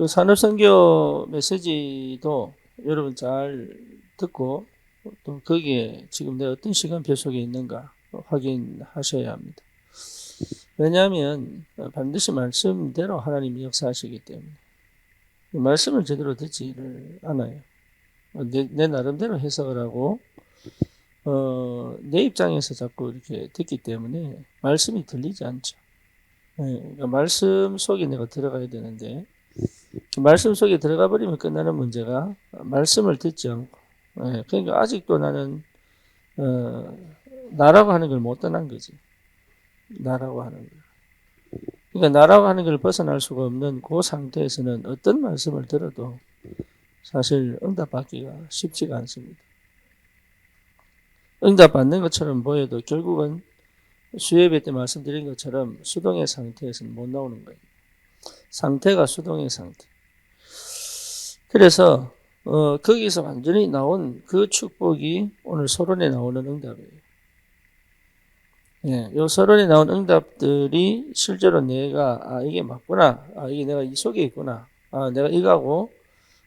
그 산업선교 메시지도 여러분 잘 듣고 또 거기에 지금 내가 어떤 시간표 속에 있는가 확인하셔야 합니다. 왜냐하면 반드시 말씀대로 하나님이 역사하시기 때문에 말씀을 제대로 듣지를 않아요. 내 나름대로 해석을 하고 내 입장에서 자꾸 이렇게 듣기 때문에 말씀이 들리지 않죠. 그러니까 말씀 속에 내가 들어가야 되는데 말씀 속에 들어가 버리면 끝나는 문제가 말씀을 듣지 않고 그러니까 아직도 나는 나라고 하는 걸 못 떠난 거지. 나라고 하는 걸. 그러니까 나라고 하는 걸 벗어날 수가 없는 그 상태에서는 어떤 말씀을 들어도 사실 응답받기가 쉽지가 않습니다. 응답받는 것처럼 보여도 결국은 수예배 때 말씀드린 것처럼 수동의 상태에서는 못 나오는 거예요. 상태가 수동의 상태. 그래서 거기서 완전히 나온 그 축복이 오늘 서론에 나오는 응답이에요. 요 서론에 나온 응답들이 실제로 내가 이게 맞구나, 이게 내가 이 속에 있구나, 내가 이거하고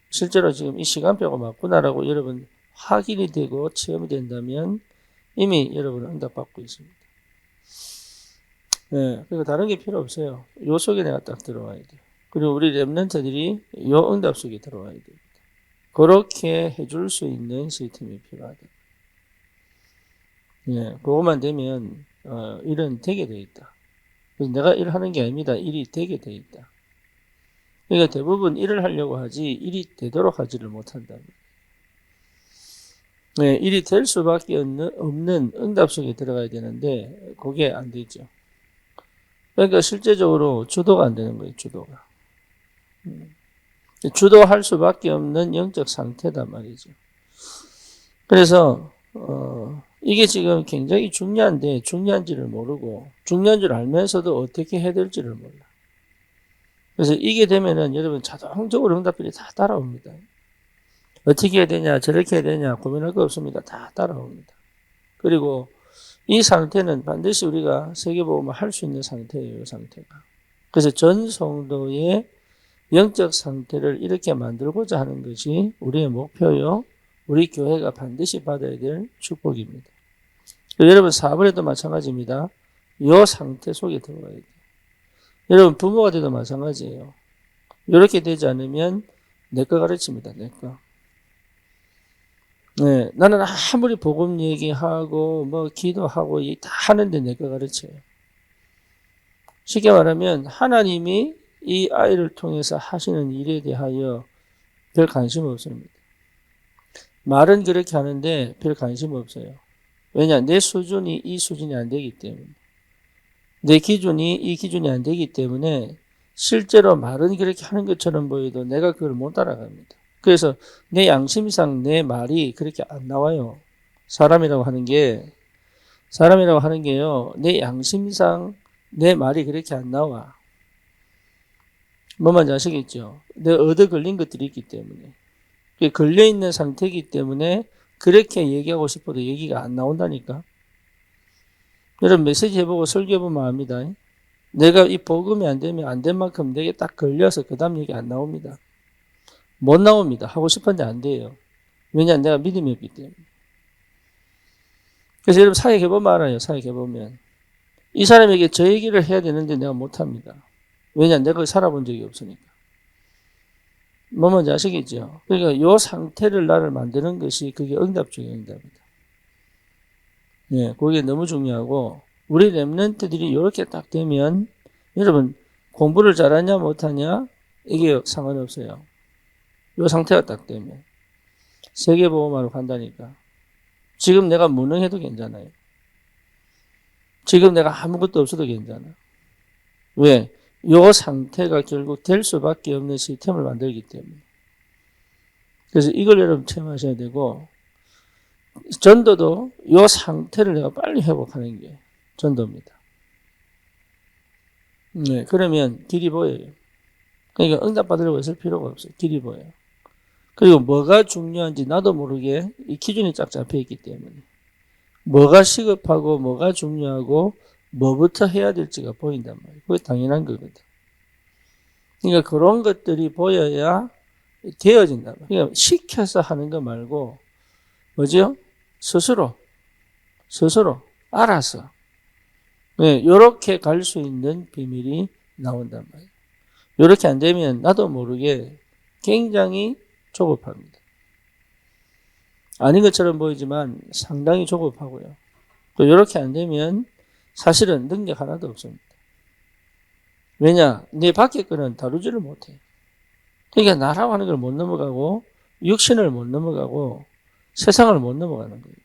실제로 지금 이 시간표가 맞구나라고 여러분 확인이 되고 체험이 된다면 이미 여러분은 응답받고 있습니다. 그리고 다른 게 필요 없어요. 요 속에 내가 딱 들어와야 돼요. 그리고 우리 랩런트들이 요 응답 속에 들어와야 됩니다. 그렇게 해줄 수 있는 시스템이 필요하다. 그것만 되면 일은 되게 돼 있다. 그래서 내가 일하는 게 아닙니다. 일이 되게 돼 있다. 그러니까 대부분 일을 하려고 하지 일이 되도록 하지를 못한다. 일이 될 수밖에 없는 응답 속에 들어가야 되는데 그게 안 되죠. 그러니까 실제적으로 주도가 안 되는 거예요. 주도가. 주도할 수밖에 없는 영적 상태단 말이죠. 그래서 이게 지금 굉장히 중요한데 중요한지를 모르고 중요한 줄 알면서도 어떻게 해야 될지를 몰라. 그래서 이게 되면은 여러분 자동적으로 응답들이 다 따라옵니다. 어떻게 해야 되냐 저렇게 해야 되냐 고민할 거 없습니다. 다 따라옵니다. 그리고 이 상태는 반드시 우리가 세계복음을 할 수 있는 상태예요. 이 상태가. 그래서 전 성도의 영적 상태를 이렇게 만들고자 하는 것이 우리의 목표요. 우리 교회가 반드시 받아야 될 축복입니다. 여러분 사업에도 마찬가지입니다. 이 상태 속에 들어가야 돼요. 여러분 부모가 돼도 마찬가지예요. 이렇게 되지 않으면 내 거 가르칩니다. 내 거. 나는 아무리 복음 얘기하고 뭐 기도하고 다 하는데 내 거 가르쳐요. 쉽게 말하면 하나님이 이 아이를 통해서 하시는 일에 대하여 별 관심 없습니다. 말은 그렇게 하는데 별 관심 없어요. 왜냐? 내 수준이 이 수준이 안 되기 때문에. 내 기준이 이 기준이 안 되기 때문에 실제로 말은 그렇게 하는 것처럼 보여도 내가 그걸 못 따라갑니다. 그래서 내 양심상 내 말이 그렇게 안 나와요. 사람이라고 하는 게요. 내 양심상 내 말이 그렇게 안 나와. 뭔 말인지 아시겠죠? 내가 얻어 걸린 것들이 있기 때문에. 걸려있는 상태이기 때문에 그렇게 얘기하고 싶어도 얘기가 안 나온다니까. 여러분 메시지 해보고 설교해보면 압니다. 내가 이 복음이 안 되면 안 된 만큼 내게 딱 걸려서 그 다음 얘기 안 나옵니다. 못 나옵니다. 하고 싶은데 안 돼요. 왜냐 내가 믿음이 없기 때문에. 그래서 여러분 사역해보면 알아요. 사역해보면 이 사람에게 저 얘기를 해야 되는데 내가 못합니다. 왜냐 내가 살아본 적이 없으니까. 뭐 뭔지 아시겠죠? 그러니까 이 상태를 나를 만드는 것이 그게 응답 중에 응답이다. 그게 너무 중요하고 우리 랩런트들이 이렇게 딱 되면 여러분 공부를 잘하냐 못하냐 이게 상관없어요. 이 상태가 딱 되면 세계보험하러 간다니까. 지금 내가 무능해도 괜찮아요. 지금 내가 아무것도 없어도 괜찮아. 왜? 이 상태가 결국 될 수밖에 없는 시스템을 만들기 때문에. 그래서 이걸 여러분 체험하셔야 되고 전도도 이 상태를 내가 빨리 회복하는 게 전도입니다. 그러면 길이 보여요. 그러니까 응답받으려고 했을 필요가 없어요. 길이 보여요. 그리고 뭐가 중요한지 나도 모르게 이 기준이 쫙 잡혀 있기 때문에 뭐가 시급하고 뭐가 중요하고 뭐부터 해야 될지가 보인단 말이에요. 그게 당연한 거거든. 그러니까 그런 것들이 보여야 되어진다. 그러니까 시켜서 하는 거 말고 뭐죠? 스스로 알아서 이렇게 갈 수 있는 비밀이 나온단 말이에요. 이렇게 안 되면 나도 모르게 굉장히 조급합니다. 아닌 것처럼 보이지만 상당히 조급하고요. 또 이렇게 안 되면 사실은 능력 하나도 없습니다. 왜냐? 내 밖의 거는 다루지를 못해. 그러니까 나라고 하는 걸 못 넘어가고 육신을 못 넘어가고 세상을 못 넘어가는 거예요.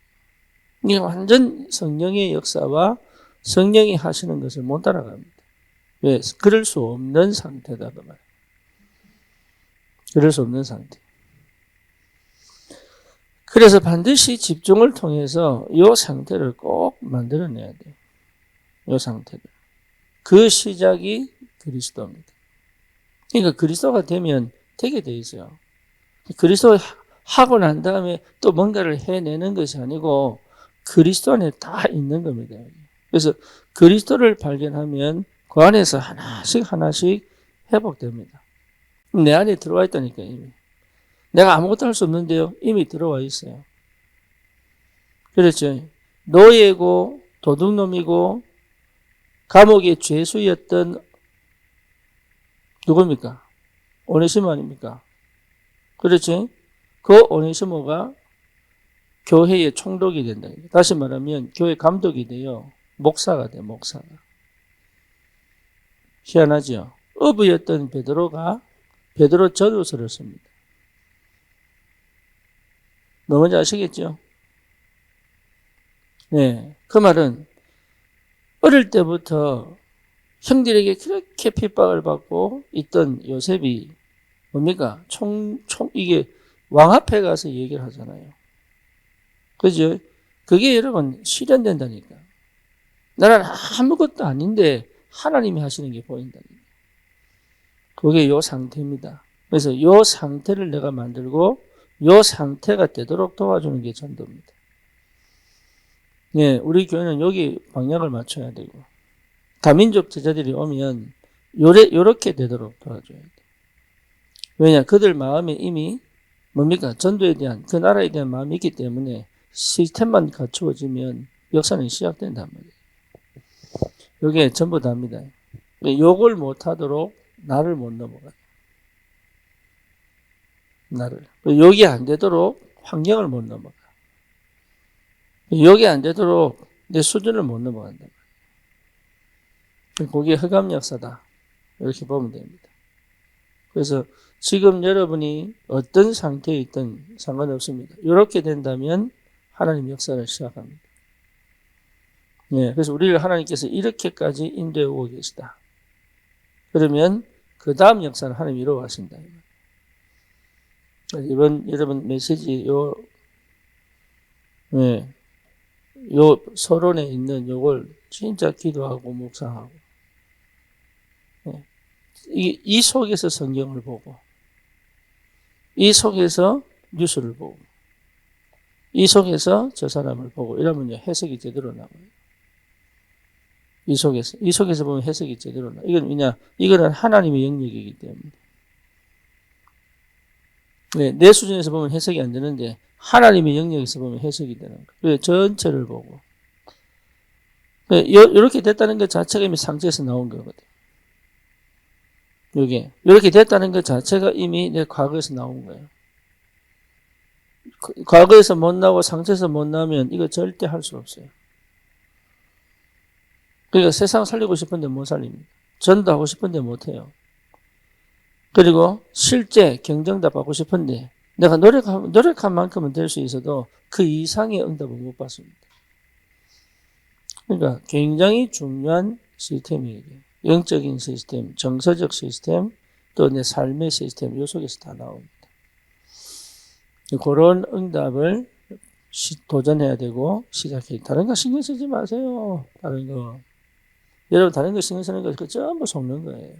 이게 완전 성령의 역사와 성령이 하시는 것을 못 따라갑니다. 왜? 그럴 수 없는 상태다 그 말. 그럴 수 없는 상태. 그래서 반드시 집중을 통해서 이 상태를 꼭 만들어내야 돼요. 이 상태를. 그 시작이 그리스도입니다. 그러니까 그리스도가 되면 되게 돼 있어요. 그리스도 하고 난 다음에 또 뭔가를 해내는 것이 아니고 그리스도 안에 다 있는 겁니다. 그래서 그리스도를 발견하면 그 안에서 하나씩 회복됩니다. 내 안에 들어와 있다니까요. 이미. 내가 아무것도 할 수 없는데요. 이미 들어와 있어요. 그렇죠. 노예고 도둑놈이고 감옥의 죄수였던 누굽니까? 오네시모 아닙니까? 그렇지? 그 오네시모가 교회의 총독이 된다. 다시 말하면 교회 감독이 돼요. 목사가 돼, 목사가. 희한하죠? 어부였던 베드로가 베드로 전후서를 씁니다. 뭔지 아시겠죠? 네. 그 말은 어릴 때부터 형들에게 그렇게 핍박을 받고 있던 요셉이 뭡니까? 이게 왕 앞에 가서 얘기를 하잖아요. 그죠? 그게 여러분 실현된다니까. 나는 아무것도 아닌데 하나님이 하시는 게 보인다니까. 그게 요 상태입니다. 그래서 요 상태를 내가 만들고 요 상태가 되도록 도와주는 게 전도입니다. 예, 우리 교회는 여기 방향을 맞춰야 되고 다민족 제자들이 오면 요렇게 되도록 도와줘야 돼. 왜냐? 그들 마음에 이미 뭡니까? 전도에 대한 그 나라에 대한 마음이 있기 때문에 시스템만 갖추어지면 역사는 시작된단 말이에요. 요게 전부 다입니다. 요걸 못하도록 나를 못 넘어가요. 나를. 여기 안 되도록 환경을 못 넘어가. 여기 안 되도록 내 수준을 못 넘어간다. 그게 흑암 역사다. 이렇게 보면 됩니다. 그래서 지금 여러분이 어떤 상태에 있든 상관없습니다. 이렇게 된다면 하나님 역사를 시작합니다. 네, 그래서 우리를 하나님께서 이렇게까지 인도해 오고 계시다. 그러면 그 다음 역사는 하나님이 이루어가신다. 이번 여러분 메시지 요 서론에 있는 요걸 진짜 기도하고 묵상하고 이 속에서 성경을 보고 이 속에서 뉴스를 보고 이 속에서 저 사람을 보고 이러면 해석이 제대로 나와요. 이 속에서 보면 해석이 제대로 나와요. 이건 왜냐? 이거는 하나님의 영역이기 때문에. 네, 내 수준에서 보면 해석이 안 되는데 하나님의 영역에서 보면 해석이 되는 거예요. 그래서 전체를 보고 이렇게 됐다는 것 자체가 이미 상처에서 나온 거거든요. 이게 이렇게 됐다는 것 자체가 이미 내 과거에서 나온 거예요. 과거에서 못 나오고 상처에서 못 나오면 이거 절대 할 수 없어요. 그러니까 세상 살리고 싶은데 못 살립니다. 전도하고 싶은데 못 해요. 그리고 실제 경정답 받고 싶은데 내가 노력한 만큼은 될 수 있어도 그 이상의 응답을 못 받습니다. 그러니까 굉장히 중요한 시스템이에요. 영적인 시스템, 정서적 시스템, 또 내 삶의 시스템, 요 속에서 다 나옵니다. 그런 응답을 도전해야 되고 시작해. 다른 거 신경 쓰지 마세요. 다른 거. 여러분 다른 거 신경 쓰는 거 전부 속는 거예요.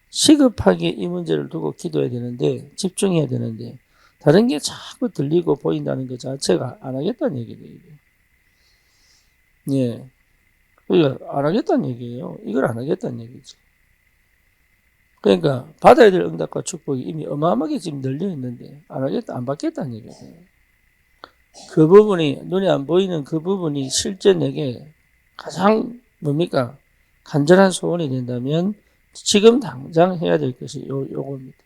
시급하게 이 문제를 두고 기도해야 되는데 집중해야 되는데 다른 게 자꾸 들리고 보인다는 것 자체가 안 하겠다는 얘기예요. 예. 그러니까 안 하겠다는 얘기예요. 이걸 안 하겠다는 얘기죠. 그러니까 받아야 될 응답과 축복이 이미 어마어마하게 지금 널려 있는데 안 받겠다는 얘기예요. 그 부분이 눈에 안 보이는 그 부분이 실제 내게 가장 뭡니까? 간절한 소원이 된다면 지금 당장 해야 될 것이 요겁니다.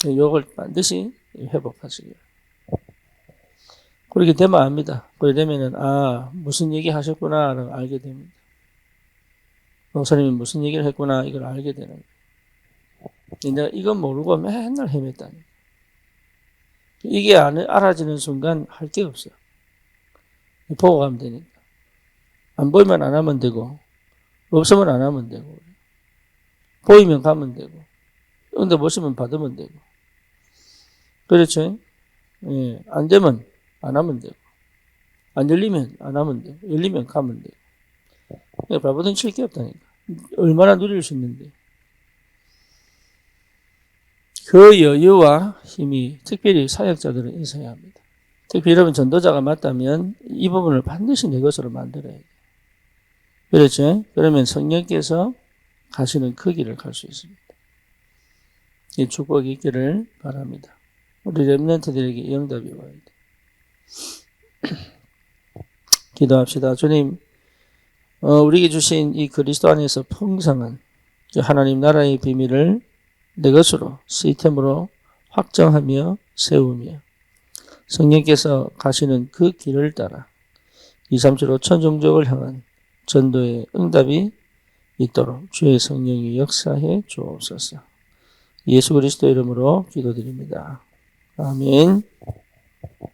요걸 반드시 회복하시길. 그렇게 되면 압니다. 그렇게 되면은 무슨 얘기 하셨구나를 알게 됩니다. 목사님이 무슨 얘기를 했구나 이걸 알게 되는 거예요. 내가 이건 모르고 맨날 헤맸다니. 이게 알아지는 순간 할 게 없어요. 보고 가면 되니까. 안 보이면 안 하면 되고, 없으면 안 하면 되고, 보이면 가면 되고, 응답 오시면 받으면 되고. 그렇죠? 예, 안 되면 안 하면 되고, 안 열리면 안 하면 되고, 열리면 가면 되고. 발버둥 칠 게 없다니까. 얼마나 누릴 수 있는데. 그 여유와 힘이 특별히 사역자들은 있어야 합니다. 특히 여러분 전도자가 맞다면 이 부분을 반드시 내 것으로 만들어야 돼요. 그렇죠? 그러면 성령께서 가시는 그 길을 갈 수 있습니다. 이 축복이 있기를 바랍니다. 우리 렘넌트들에게 이 응답이 와야 돼. 기도합시다. 주님, 우리에게 주신 이 그리스도 안에서 풍성한 하나님 나라의 비밀을 내 것으로 시스템으로 확정하며 세우며 성령께서 가시는 그 길을 따라 2, 3, 7, 5천 종족을 향한 전도의 응답이 있도록 주의 성령이 역사해 주옵소서. 예수 그리스도 이름으로 기도드립니다. 아멘.